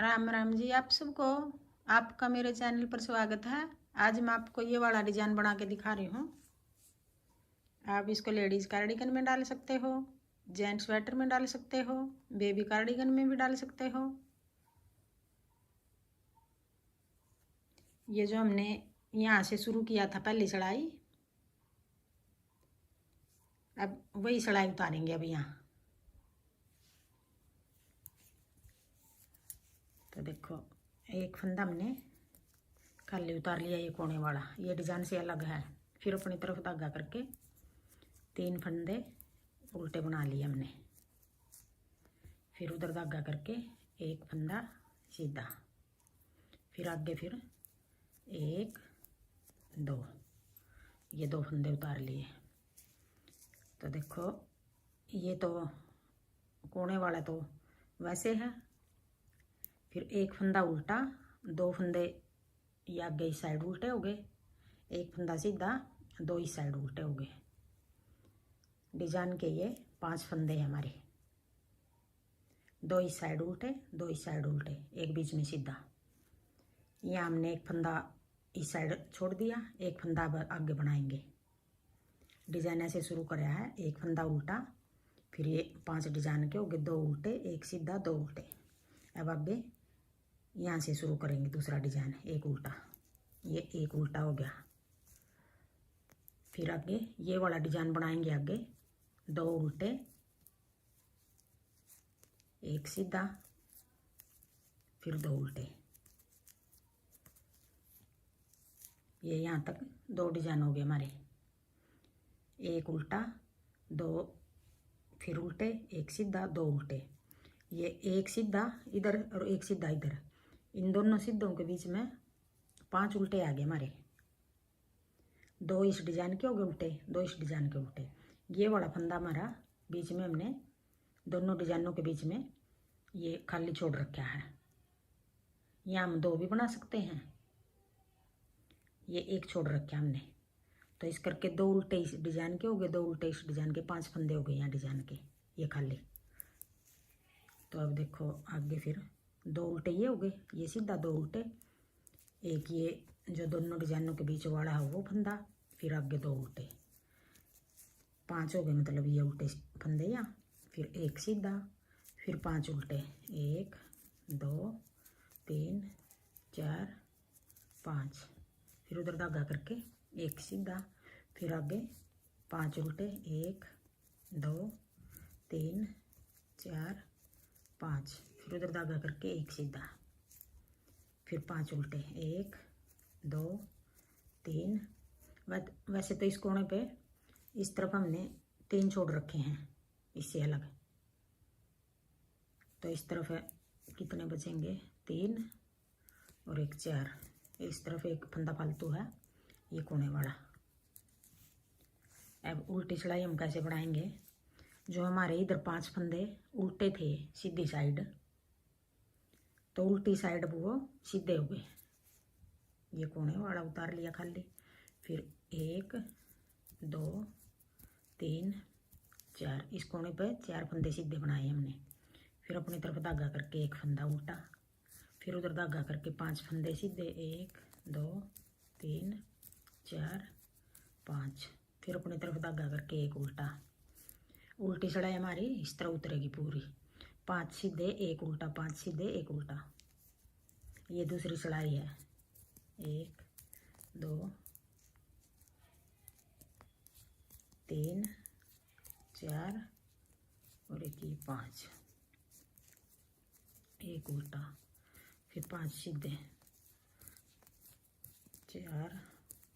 राम राम जी आप सबको। आपका मेरे चैनल पर स्वागत है। आज मैं आपको ये वाला डिजाइन बना के दिखा रही हूँ। आप इसको लेडीज कार्डिगन में डाल सकते हो, जेंट्स स्वेटर में डाल सकते हो, बेबी कार्डिगन में भी डाल सकते हो। ये जो हमने यहाँ से शुरू किया था पहली सिलाई, अब वही सिलाई उतारेंगे। अब यहाँ तो देखो, एक फंदा हमने खाली उतार लिया, ये कोने वाला, ये डिजाइन से अलग है। फिर अपनी तरफ धागा करके 3 फंदे उल्टे बना लिए हमने। फिर उधर धागा करके एक फंदा सीधा, फिर आगे फिर 1 2, ये 2 फंदे उतार लिए। तो देखो, ये तो कोने वाला तो वैसे है। फिर एक फंदा उल्टा, 2 फंदे ये आगे इस साइड उल्टे हो गए, एक फंदा सीधा, 2 इस साइड उल्टे हो गए। डिजाइन के ये 5 फंदे हैं हमारे, 2 इस साइड उल्टे, 2 इस साइड उल्टे, एक बीच में सीधा। यहाँ हमने एक फंदा इस साइड छोड़ दिया, एक फंदा अब आगे बनाएंगे। डिजाइन ऐसे शुरू कराया है, एक फंदा उल्टा, फिर ये 5 डिजाइन के हो गए, 2 उल्टे, एक सीधा, 2 उल्टे। अब आगे यहाँ से शुरू करेंगे दूसरा डिजाइन, एक उल्टा, ये एक उल्टा हो गया। फिर आगे ये वाला डिजाइन बनाएंगे, आगे 2 उल्टे, एक सीधा, फिर 2 उल्टे। ये यहाँ तक 2 डिजाइन हो गए हमारे, एक उल्टा, 2 फिर उल्टे, एक सीधा, 2 उल्टे। ये एक सीधा इधर और एक सीधा इधर, इन दोनों सीधों के बीच में 5 उल्टे आ गए हमारे। 2 इस डिजाइन के हो गए उल्टे, 2 इस डिजाइन के उल्टे। ये वाला फंदा हमारा बीच में हमने दोनों डिजाइनों के बीच में ये खाली छोड़ रखा है। यहाँ हम 2 भी बना सकते हैं, ये एक छोड़ रखा हमने। तो इस करके 2 उल्टे इस डिजाइन के हो गए, 2 उल्टे इस डिजाइन के, 5 फंदे हो गए यहाँ डिजाइन के, ये खाली। तो अब देखो आगे फिर 2 उल्टे ये हो गए, ये सीधा, 2 उल्टे, एक ये जो दोनों डिजाइनों के बीच वाला है वो फंदा, फिर आगे 2 उल्टे, 5 हो गए, मतलब ये उल्टे फंदे यहाँ। फिर एक सीधा, फिर 5 उल्टे, 1 2 3 4 5। फिर उधर धागा करके एक सीधा, फिर आगे 5 उल्टे, 1 2 3 4 5। फिर उधर धागा करके एक सीधा, फिर 5 उल्टे, 1 2 3। वैसे तो इस कोने पे इस तरफ हमने 3 छोड़ रखे हैं इससे अलग, तो इस तरफ कितने बचेंगे, 3 और एक 4। इस तरफ एक फंदा फालतू है, ये कोने वाला। अब उल्टी सिलाई हम कैसे बढ़ाएंगे। जो हमारे इधर 5 फंदे उल्टे थे सीधी साइड, तो उल्टी साइड वो सीधे हो गए, ये कोने वाला उतार लिया खाली। फिर 1 2 3 4, इस कोने पे 4 फंदे सीधे बनाए हमने। फिर अपनी तरफ धागा करके एक फंदा उल्टा, फिर उधर धागा करके 5 फंदे सीधे, 1 2 3 4 5। फिर अपनी तरफ धागा करके एक उल्टा। उल्टी सिलाई हमारी इस तरह उतरेगी पूरी, 5 सीधे, एक उल्टा, 5 सीधे, एक उल्टा। ये दूसरी सिलाई है, 1 2 3 4 और एक ये 5, एक उल्टा, फिर 5 सीधे, 4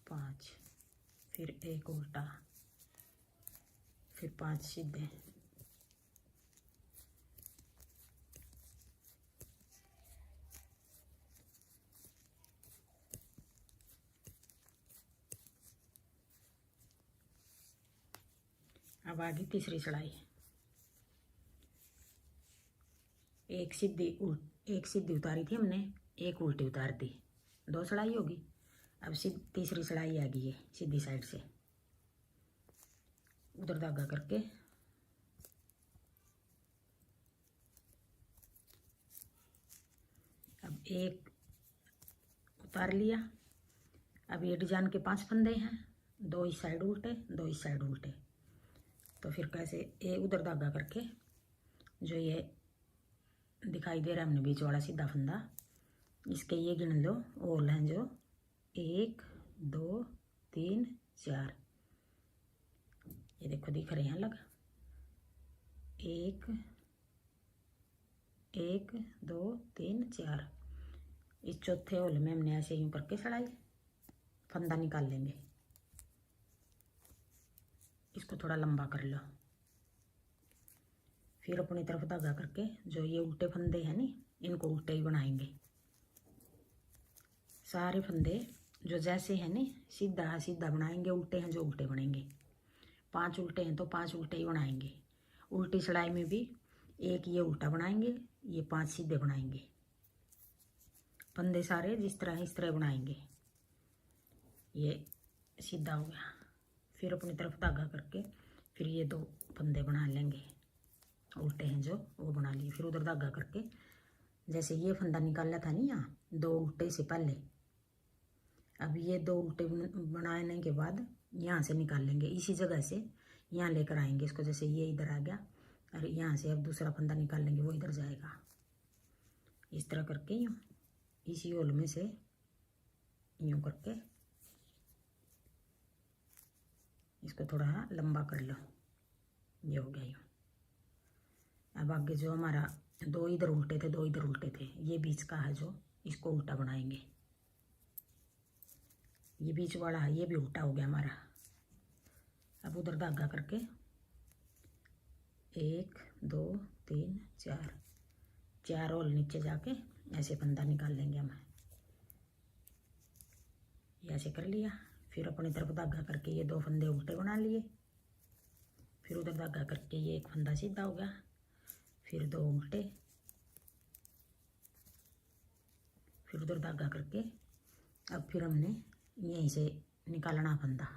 5, फिर एक उल्टा, फिर 5 सीधे। अब आगे तीसरी सिलाई, एक सीधी उतारी थी हमने, एक उल्टी उतार दी, 2 सिलाई होगी। अब तीसरी सिलाई आ गई है सीधी साइड से, उधर धागा करके अब एक उतार लिया। अब ये डिजाइन के 5 फंदे हैं, 2 इस साइड उल्टे, 2 इस साइड उल्टे। तो फिर कैसे, ये उधर धागा करके जो ये दिखाई दे रहा है हमने बीच वाला सीधा फंदा, इसके ये गिन लो ओल हैं जो 1 2 3 4, ये देखो दिख रहे हैं अलग, 1 1 2 3 4। इस चौथे होल में हमने ऐसे यूं करके सड़ाई फंदा निकाल लेंगे। इसको थोड़ा लंबा कर लो। फिर अपनी तरफ धागा करके जो ये उल्टे फंदे हैं नी, इनको उल्टे ही बनाएंगे। सारे फंदे जो जैसे हैं नी सीधा सीधा बनाएंगे, उल्टे हैं जो उल्टे बनेंगे। 5 उल्टे हैं तो 5 उल्टे ही बनाएंगे। उल्टी सिलाई में भी एक ये उल्टा बनाएंगे, ये 5 सीधे बनाएंगे। फंदे सारे जिस तरह इस तरह बनाएंगे। ये सीधा हो गया। फिर अपनी तरफ धागा करके फिर ये 2 फंदे बना लेंगे, उल्टे हैं जो वो बना लिए। फिर उधर धागा करके जैसे ये फंदा निकाला था नहीं यहाँ 2 उल्टे से पहले, अब ये 2 उल्टे बनाने के बाद यहाँ से निकाल लेंगे, इसी जगह से यहाँ लेकर आएंगे इसको। जैसे ये इधर आ गया और यहाँ से अब दूसरा फंदा निकाल लेंगे, वो इधर जाएगा। इस तरह करके यूँ इसी होल में से यूँ करके इसको थोड़ा लंबा कर लो, ये हो गया यूँ। अब आगे जो हमारा 2 इधर उल्टे थे 2 इधर उल्टे थे, ये बीच का है जो इसको उल्टा बनाएंगे। ये बीच वाला है ये भी उल्टा हो गया हमारा। अब उधर धागा करके 1 2 3 4 4 होल नीचे जाके ऐसे फंदा निकाल लेंगे हम। ये ऐसे कर लिया। फिर अपनी तरफ धागा करके ये 2 फंदे उल्टे बना लिए। फिर उधर धागा करके ये एक फंदा सीधा हो गया, फिर 2 उल्टे, फिर उधर धागा करके अब फिर हमने यहीं से निकालना फंदा।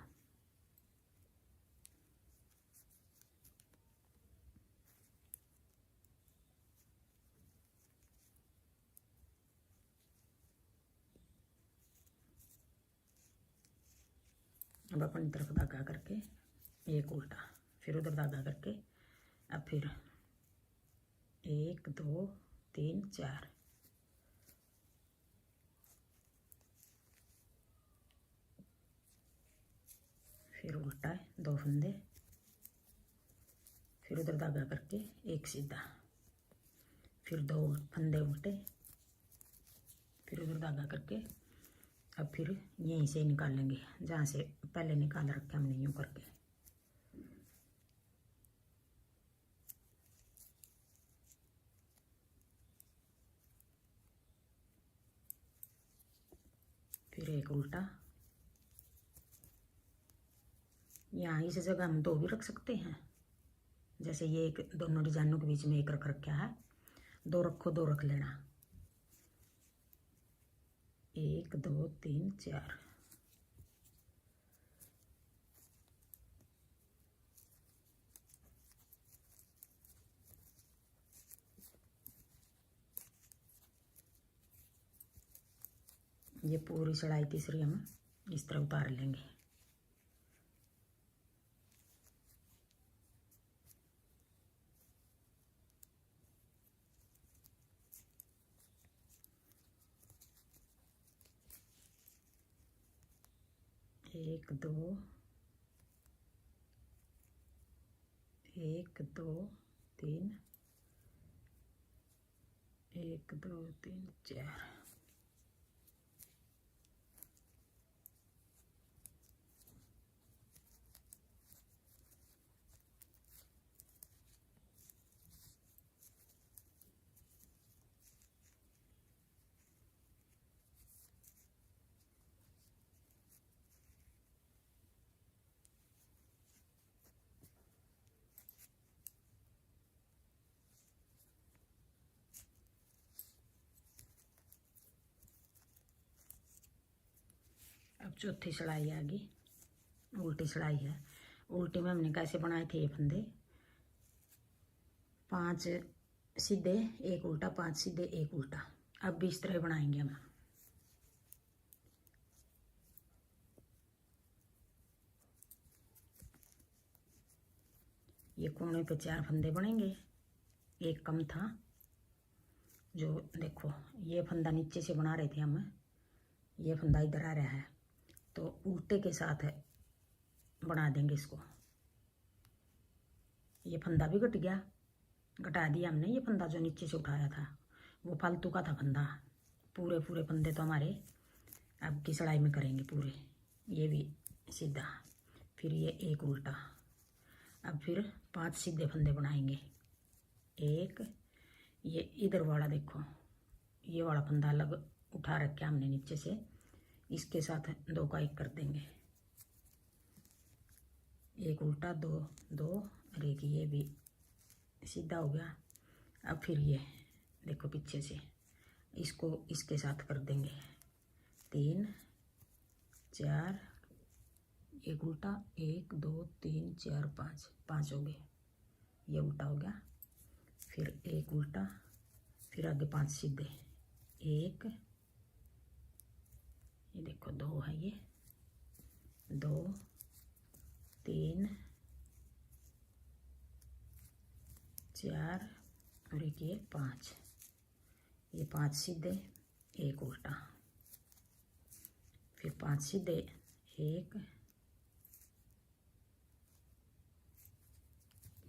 अब अपनी तरफ धागा करके एक उल्टा, फिर उधर धागा करके अब फिर 1 2 3 4, फिर उल्टा है 2 फंदे, फिर उधर धागा करके एक सीधा, फिर 2 फंदे उल्टे, फिर उधर धागा करके अब फिर यहीं से निकाल लेंगे जहाँ से पहले निकाल रखे हमने यूँ करके। फिर एक उल्टा, यहाँ इस जगह हम 2 भी रख सकते हैं। जैसे ये एक दोनों डिजाइनों के बीच में एक रख रखा है, 2 रखो 2 रख लेना, 1 2 3 4। ये पूरी चढ़ाई तीसरी हम इस तरह उतार लेंगे। एक दो 1 2 3 1 2 3 4। अब चौथी सिलाई आ गई, उल्टी सिलाई है। उल्टी में हमने कैसे बनाए थे ये फंदे, 5 सीधे 1 उल्टा, 5 सीधे 1 उल्टा। अब भी इस तरह बनाएंगे हम। ये कोने पे 4 फंदे बनेंगे, एक कम था। जो देखो ये फंदा नीचे से बना रहे थे हम, ये फंदा इधर आ रहा है, तो उल्टे के साथ बना देंगे इसको। ये फंदा भी घट गया, घटा दिया हमने। ये फंदा जो नीचे से उठाया था वो फालतू का था फंदा। पूरे पूरे फंदे तो हमारे अब की सिलाई में करेंगे पूरे। ये भी सीधा, फिर ये एक उल्टा। अब फिर 5 सीधे फंदे बनाएंगे। एक ये इधर वाला देखो, ये वाला फंदा अलग उठा रखा हमने नीचे से, इसके साथ 2 का 1 कर देंगे। एक उल्टा, 2 2 और एक ये भी सीधा हो गया। अब फिर ये देखो पीछे से इसको इसके साथ कर देंगे 3 4, एक उल्टा, 1 2 3 4 5 हो गए। ये उल्टा हो गया, फिर एक उल्टा, फिर आगे 5 सीधे। एक, ये देखो 2 है, ये 2 3 4 और एक ये 5। ये 5 सीधे, एक उल्टा, फिर 5 सीधे, 1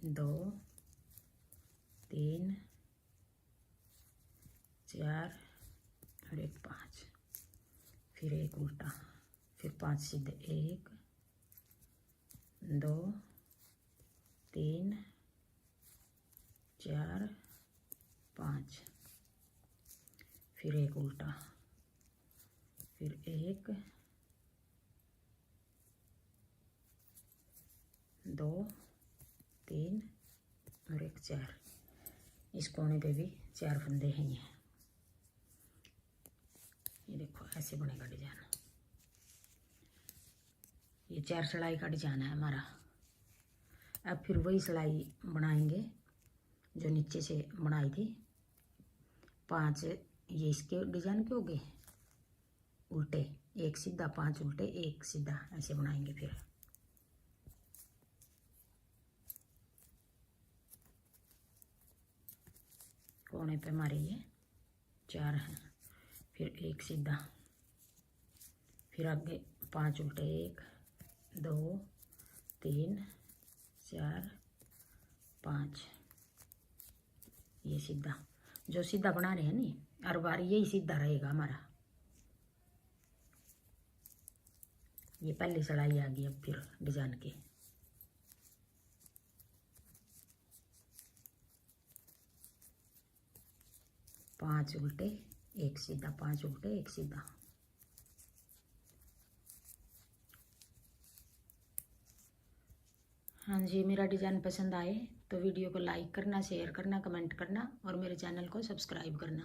2 3 4 और एक 5, फिर एक उल्टा, फिर 5 सीधे, 1 2 3 4 5, फिर एक उल्टा, फिर 1 2 3 और एक 4। इस कोने पे भी 4 फंदे हैं। ये देखो ऐसे बनेगा डिजाइन। ये 4 सिलाई का डिजाइन है हमारा। अब फिर वही सिलाई बनाएंगे जो नीचे से बनाई थी। 5 ये इसके डिजाइन के हो गए उल्टे, एक सीधा, 5 उल्टे, एक सीधा, ऐसे बनाएंगे। फिर कोने पे हमारे ये 4 हैं, फिर एक सीधा, फिर आगे 5 उल्टे, 1 2 3 4 5, ये सीधा जो सीधा बना रहे हैं नी, हर बार यही सीधा रहेगा हमारा। ये पहली सिलाई आ गई। अब फिर डिजाइन के 5 उल्टे, एक सीधा, 5 उल्टे, एक सीधा। हाँ जी, मेरा डिज़ाइन पसंद आए तो वीडियो को लाइक करना, शेयर करना, कमेंट करना और मेरे चैनल को सब्सक्राइब करना।